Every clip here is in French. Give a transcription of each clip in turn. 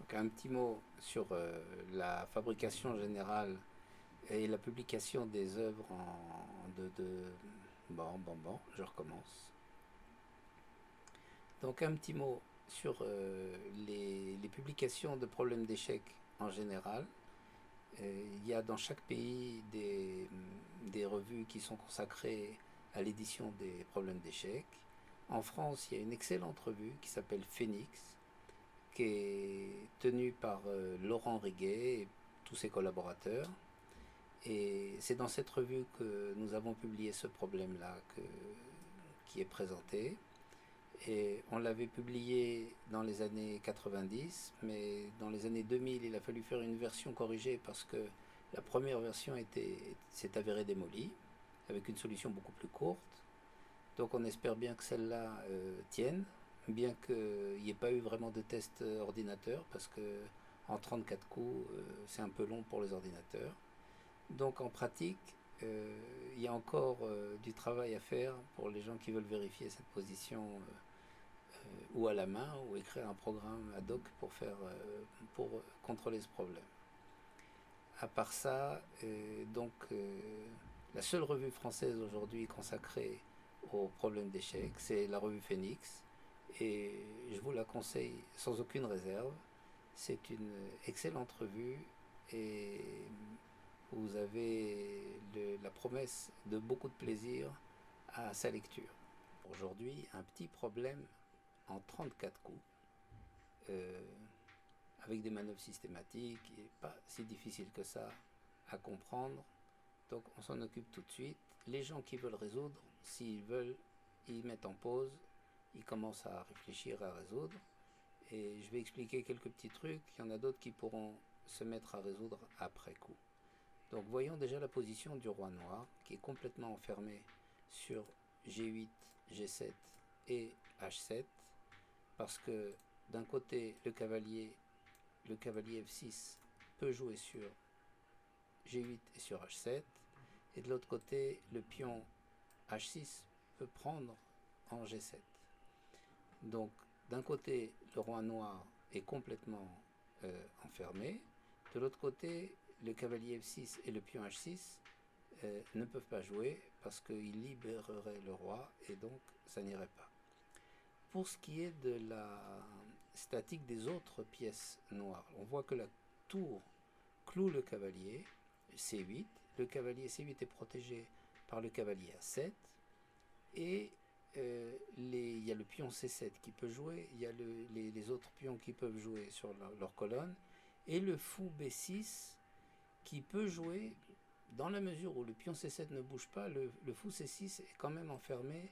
Donc un petit mot sur la fabrication générale et la publication des œuvres Bon, je recommence. Donc un petit mot sur les publications de problèmes d'échecs en général. Il y a dans chaque pays des revues qui sont consacrées à l'édition des problèmes d'échecs. En France, il y a une excellente revue qui s'appelle Phoenix, qui est tenue par Laurent Riguet et tous ses collaborateurs. Et c'est dans cette revue que nous avons publié ce problème-là qui est présenté. Et on l'avait publié dans les années 90, mais dans les années 2000, il a fallu faire une version corrigée parce que la première version s'est avérée démolie, avec une solution beaucoup plus courte. Donc on espère bien que celle-là tienne, bien qu'il n'y ait pas eu vraiment de test ordinateur, parce que en 34 coups, c'est un peu long pour les ordinateurs. Donc en pratique, il y a encore du travail à faire pour les gens qui veulent vérifier cette position ou à la main ou écrire un programme ad hoc pour contrôler ce problème. À part ça, la seule revue française aujourd'hui consacrée aux problèmes d'échecs, c'est la revue Phoenix, et je vous la conseille sans aucune réserve. C'est une excellente revue et vous avez la promesse de beaucoup de plaisir à sa lecture. Aujourd'hui, un petit problème en 34 coups, euh, avec des manœuvres systématiques, et pas si difficile que ça à comprendre. Donc on s'en occupe tout de suite. Les gens qui veulent résoudre, s'ils veulent, ils mettent en pause, ils commencent à réfléchir à résoudre. Et je vais expliquer quelques petits trucs. Il y en a d'autres qui pourront se mettre à résoudre après coup. Donc voyons déjà la position du roi noir qui est complètement enfermé sur G8, G7 et H7 parce que d'un côté le cavalier F6 peut jouer sur G8 et sur H7 et de l'autre côté le pion H6 peut prendre en G7. Donc d'un côté le roi noir est complètement enfermé, de l'autre côté le cavalier F6 et le pion H6 ne peuvent pas jouer parce qu'ils libéreraient le roi et donc ça n'irait pas. Pour ce qui est de la statique des autres pièces noires, on voit que la tour cloue le cavalier C8, le cavalier C8 est protégé par le cavalier A7 et il y a le pion C7 qui peut jouer, il y a les autres pions qui peuvent jouer sur leur colonne et le fou B6 qui peut jouer dans la mesure où le pion C7 ne bouge pas, le fou C6 est quand même enfermé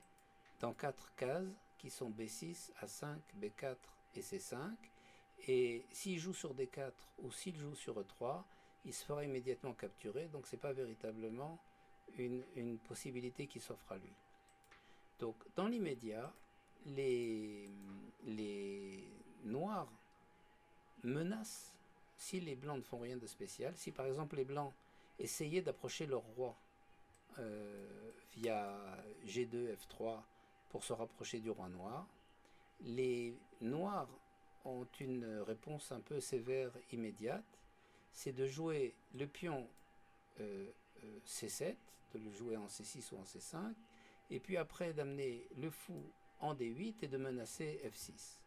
dans 4 cases qui sont B6, A5, B4 et C5. Et s'il joue sur D4 ou s'il joue sur E3, il se fera immédiatement capturer, donc ce n'est pas véritablement une possibilité qui s'offre à lui. Donc dans l'immédiat, les noirs menacent si les blancs ne font rien de spécial. Si par exemple les blancs essayaient d'approcher leur roi via G2, F3 pour se rapprocher du roi noir, les noirs ont une réponse un peu sévère immédiate, c'est de jouer le pion C7, de le jouer en C6 ou en C5, et puis après d'amener le fou en D8 et de menacer F6.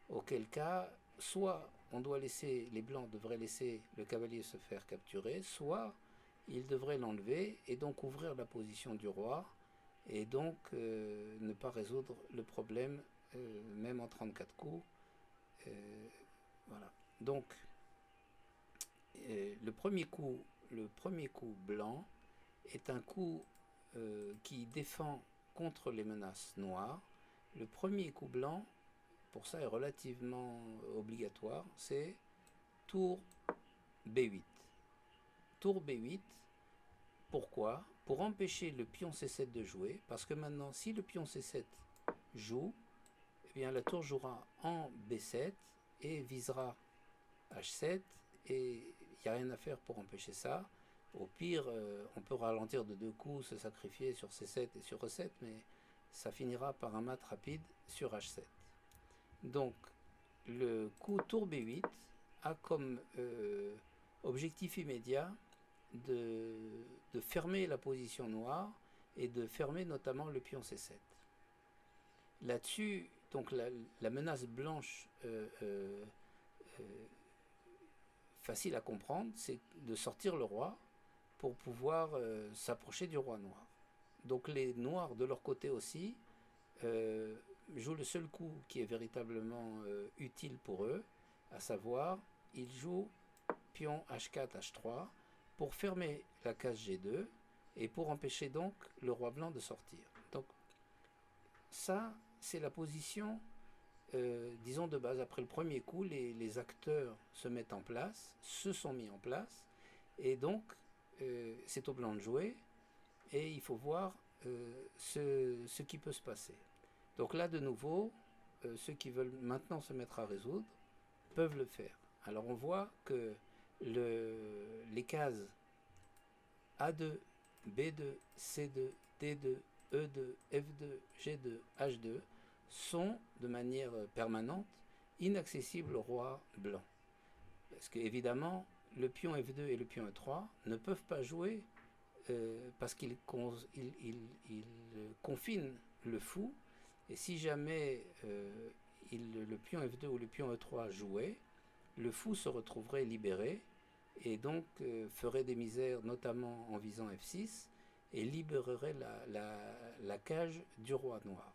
Auquel cas, soit les blancs devraient laisser le cavalier se faire capturer, soit ils devraient l'enlever et donc ouvrir la position du roi et donc ne pas résoudre le problème même en 34 coups. Voilà. Donc le premier coup blanc est un coup qui défend contre les menaces noires. Le premier coup blanc, pour ça, est relativement obligatoire, c'est tour B8. Tour B8, pourquoi? Pour empêcher le pion C7 de jouer, parce que maintenant, si le pion C7 joue, eh bien la tour jouera en B7 et visera H7, et il n'y a rien à faire pour empêcher ça. Au pire, on peut ralentir de 2 coups, se sacrifier sur C7 et sur E7, mais ça finira par un mat rapide sur H7. Donc, le coup tour B8 a comme objectif immédiat de, de fermer la position noire et de fermer notamment le pion C7. Là-dessus, donc la menace blanche facile à comprendre, c'est de sortir le roi pour pouvoir s'approcher du roi noir. Donc les noirs de leur côté aussi jouent le seul coup qui est véritablement utile pour eux, à savoir ils jouent pion H4, H3 pour fermer la case G2 et pour empêcher donc le roi blanc de sortir. Donc ça, c'est la position, disons de base. Après le premier coup, les acteurs se mettent en place, se sont mis en place, et donc c'est au blanc de jouer, et il faut voir ce qui peut se passer. Donc là, de nouveau, ceux qui veulent maintenant se mettre à résoudre peuvent le faire. Alors on voit que les cases A2, B2, C2, D2, E2, F2, G2, H2 sont de manière permanente inaccessibles au roi blanc. Parce que évidemment, le pion F2 et le pion E3 ne peuvent pas jouer parce qu'ils confinent le fou. Et si jamais le pion F2 ou le pion E3 jouait, le fou se retrouverait libéré et donc ferait des misères, notamment en visant F6, et libérerait la cage du roi noir.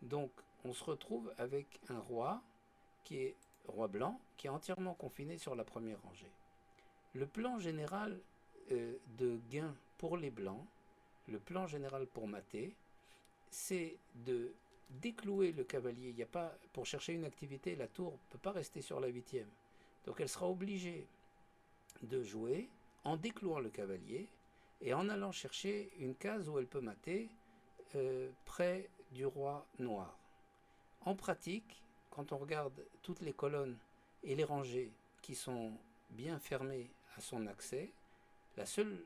Donc on se retrouve avec un roi qui est roi blanc, qui est entièrement confiné sur la première rangée. Le plan général de gain pour les blancs, le plan général pour mater, c'est de déclouer le cavalier. Il y a pas, pour chercher une activité, la tour ne peut pas rester sur la 8e. Donc elle sera obligée de jouer en déclouant le cavalier et en allant chercher une case où elle peut mater près du roi noir. En pratique, quand on regarde toutes les colonnes et les rangées qui sont bien fermées à son accès, la seule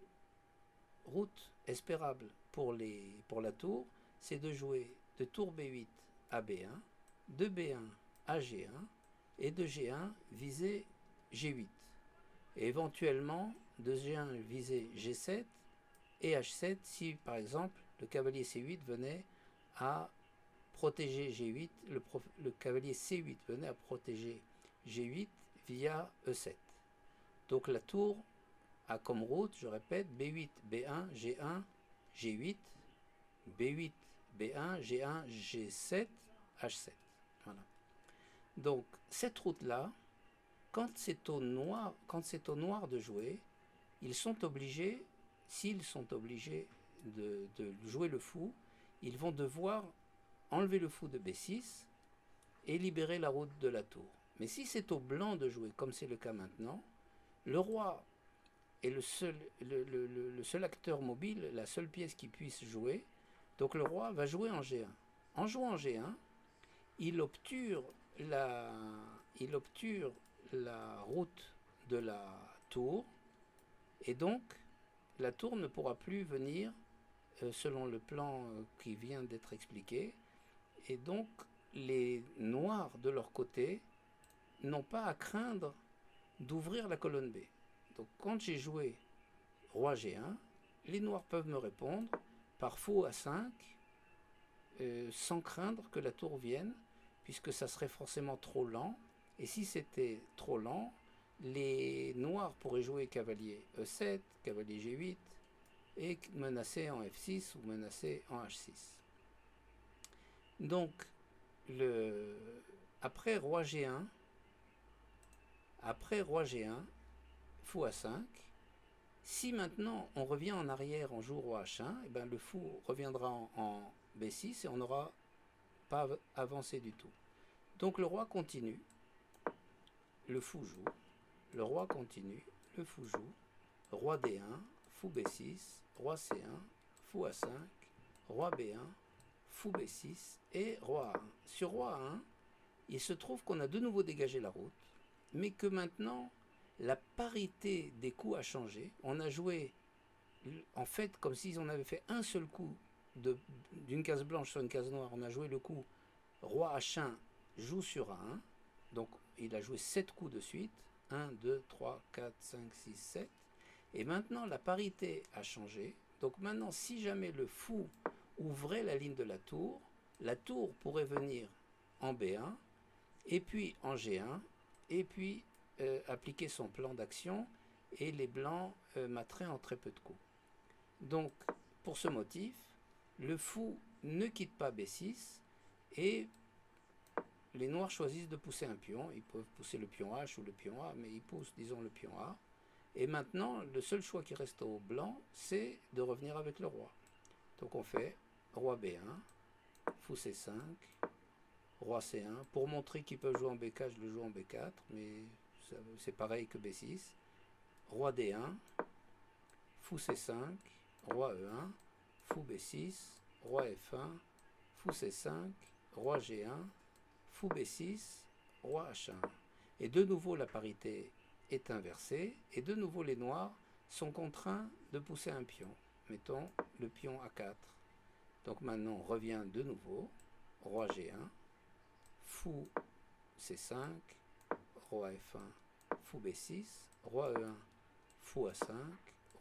route espérable pour la tour, c'est de jouer de tour B8 à B1, de B1 à G1 et de G1 viser G8. Et éventuellement de G1 viser G7 et H7 si par exemple le cavalier C8 venait à protéger G8, le cavalier C8 venait à protéger G8 via E7. Donc la tour a comme route, je répète, B8, B1, G1, G8, B8, B1, G1, G7, H7. Voilà. Donc cette route-là, quand c'est au noir de jouer, ils sont obligés, s'ils sont obligés de jouer le fou, ils vont devoir enlever le fou de B6 et libérer la route de la tour. Mais si c'est au blanc de jouer, comme c'est le cas maintenant, le roi est le seul acteur mobile, la seule pièce qui puisse jouer. Donc le roi va jouer en G1. En jouant en G1, il obture la route de la tour, et donc la tour ne pourra plus venir selon le plan qui vient d'être expliqué, et donc les noirs de leur côté n'ont pas à craindre d'ouvrir la colonne B. Donc quand j'ai joué roi G1, les noirs peuvent me répondre par fou A5 sans craindre que la tour vienne, puisque ça serait forcément trop lent. Et si c'était trop lent, les noirs pourraient jouer cavalier E7, cavalier G8, et menacer en F6 ou menacer en H6. Donc, après roi G1, fou A5, si maintenant on revient en arrière, on joue roi H1, et ben le fou reviendra en B6 et on n'aura pas avancé du tout. Donc le roi continue, le fou joue, le roi continue, le fou joue, roi D1, fou B6, roi C1, fou A5, roi B1, fou B6 et roi A1. Sur roi A1, il se trouve qu'on a de nouveau dégagé la route, mais que maintenant la parité des coups a changé. On a joué en fait comme si on avait fait un seul coup d'une case blanche sur une case noire. On a joué le coup roi H1 joue sur A1, donc il a joué 7 coups de suite, 1, 2, 3, 4, 5, 6, 7. Et maintenant, la parité a changé. Donc maintenant, si jamais le fou ouvrait la ligne de la tour pourrait venir en B1, et puis en G1, et puis appliquer son plan d'action, et les blancs materaient en très peu de coups. Donc, pour ce motif, le fou ne quitte pas B6, et les noirs choisissent de pousser un pion. Ils peuvent pousser le pion H ou le pion A, mais ils poussent, disons, le pion A. Et maintenant, le seul choix qui reste au blanc, c'est de revenir avec le roi. Donc on fait roi B1, fou C5, roi C1. Pour montrer qu'ils peuvent jouer en B4, je le joue en B4, mais c'est pareil que B6. Roi D1, fou C5, roi E1, fou B6, roi F1, fou C5, roi G1, fou B6, roi H1. Et de nouveau la parité est inversée, et de nouveau les noirs sont contraints de pousser un pion. Mettons le pion A4. Donc maintenant on revient de nouveau, roi G1, fou C5, roi F1, fou B6, roi E1, fou A5,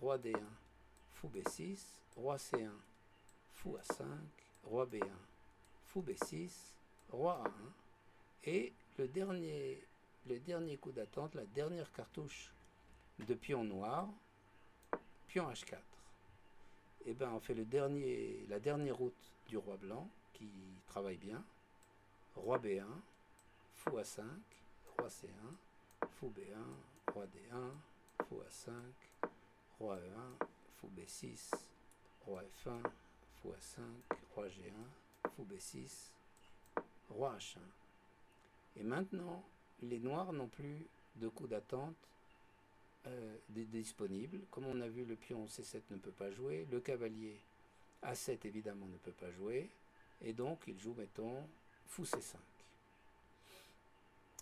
roi D1, fou B6, roi C1, fou A5, roi B1, fou B6, roi A1, et le dernier coup d'attente, la dernière cartouche de pion noir, pion H4. Et bien on fait la dernière route du roi blanc qui travaille bien. Roi B1, fou A5, roi C1, fou B1, roi D1, fou A5, roi E1, fou B6, roi F1, fou A5, roi G1, fou B6, roi H1. Et maintenant, les noirs n'ont plus de coup d'attente disponible. Comme on a vu, le pion C7 ne peut pas jouer, le cavalier A7 évidemment ne peut pas jouer, et donc il joue, mettons, fou C5.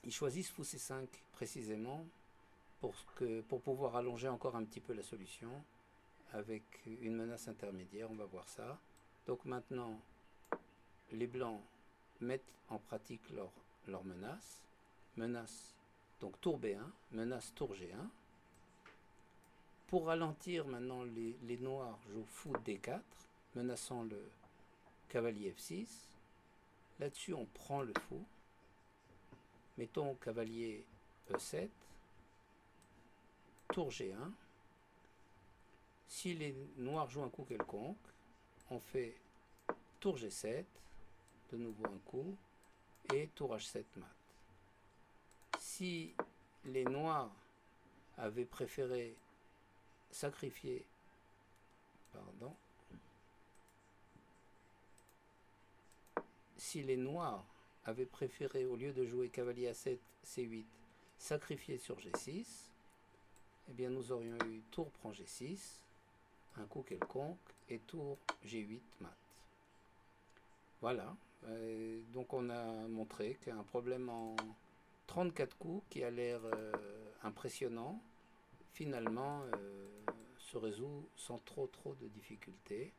Ils choisissent fou C5 précisément pour pouvoir allonger encore un petit peu la solution avec une menace intermédiaire, on va voir ça. Donc maintenant, les blancs mettent en pratique leur menace. Menace, donc tour B1, menace tour G1. Pour ralentir, maintenant, les noirs jouent fou D4, menaçant le cavalier F6. Là-dessus, on prend le fou. Mettons cavalier E7, tour G1. Si les noirs jouent un coup quelconque, on fait tour G7, de nouveau un coup, et tour H7 mat. Si les noirs avaient préféré sacrifier, si les noirs avaient préféré, au lieu de jouer cavalier A7, C8, sacrifier sur G6, eh bien nous aurions eu tour prend G6, un coup quelconque, et tour G8 mat. Voilà, donc on a montré qu'un problème en 34 coups qui a l'air impressionnant, finalement se résout sans trop de difficultés.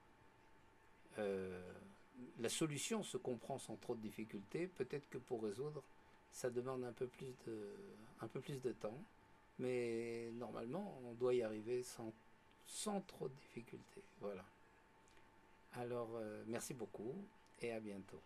La solution se comprend sans trop de difficultés. Peut-être que pour résoudre, ça demande un peu plus de temps, mais normalement, on doit y arriver sans trop de difficultés. Voilà. Alors, merci beaucoup et à bientôt.